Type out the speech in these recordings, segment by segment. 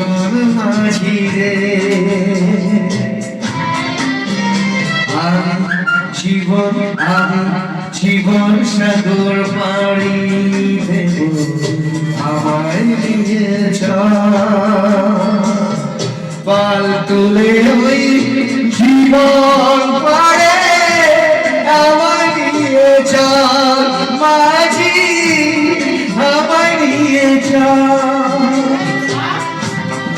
সুজন মাঝি রে আমি জীবন সাগর পাড়ি দেব আমায় নিয়ে চল পাল তুলে ওই জীবন পাড়ে আমায় নিয়ে চল মাঝি আমায় নিয়ে চল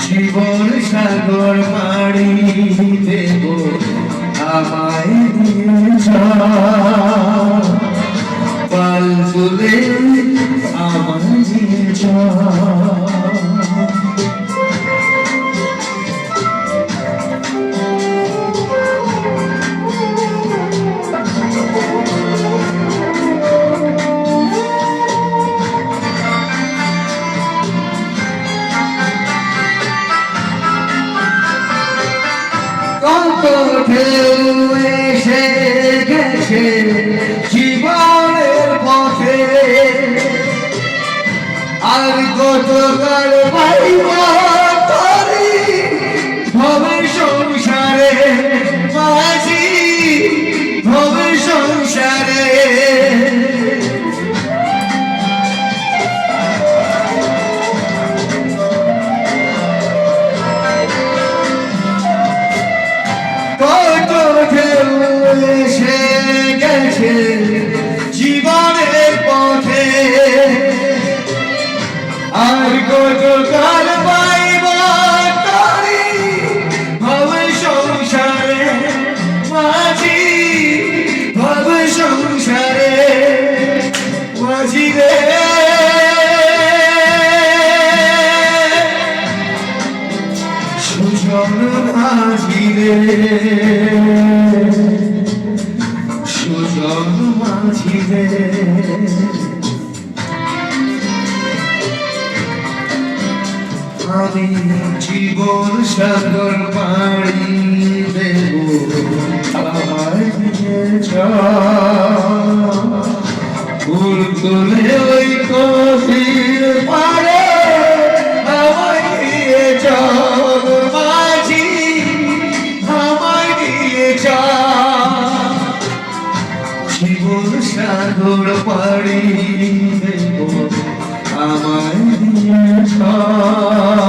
জীবন সাগর পাড়ি দেব আমায় নিয়ে চল পাল তুলে আমায় নিয়ে চল ঢেউ এসে গেছে জীবনের পথে আর কতকাল ভবে সংসারে মাঝি ভবে সংসারে এসে গেছে জীবনের পথে আর কতকাল পাইব তারি ভবে সংসারে মাঝি ভবে সংসারে মাঝি রে সুজন মাঝি রে সুজন মাঝি রে আমি জীবন সাগর পাড়ি দেব আমায় নিয়ে চল ফুল তুলে ওই কফির পাড়ে আমায় নিয়ে চল মাঝি আমায় নিয়ে চল জীবন সাগর পাড়ি দেব আমায় নিয়ে চল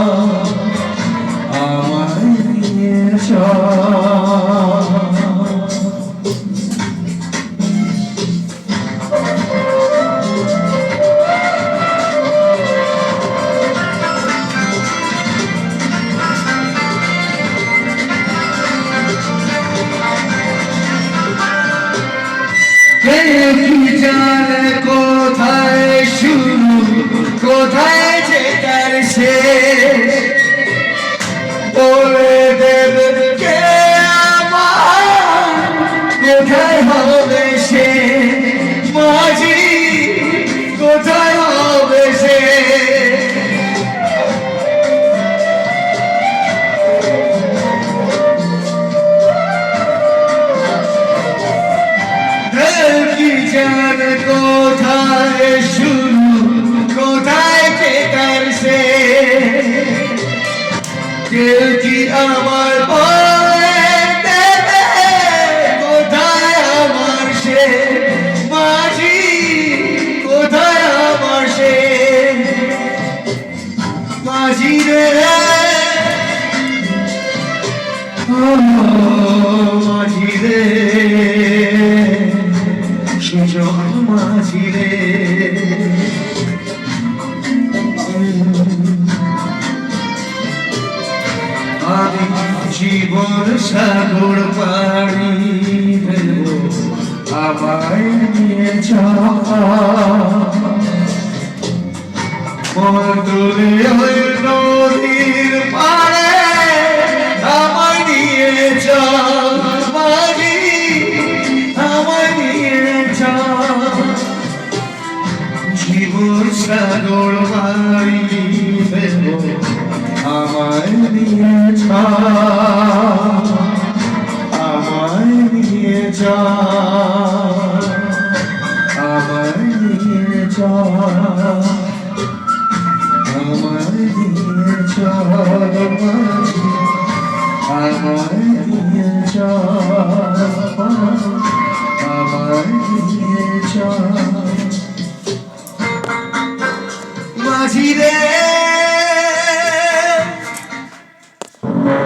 আমায় নিয়ে চল কে কি জানে কোথায় শুরু কোথায় যে তার শেষ বলে দেবে কে আমার কোথায় হবে সে মাঝি কোথায় হবে সে জানে কোথায় শুরু কোথায় কে তার সে কেউ কি আমার বলে দেবে কোথায় আমার সে মাঝি কোথায় আমার সে মাঝি রে মাঝি রে সুজন মাঝি রে আমি জীবন সাগর পাড়ি দেব আমায় নিয়ে চল মধুরে ওই নদীর পাড়ে আমায় নিয়ে চল মাঝি আমায় নিয়ে চল জীবন সাগর পাড়ি দেব আমায় নিয়ে চল আমায় নিয়ে চল আমায় নিয়ে চল আমায় নিয়ে চল চাই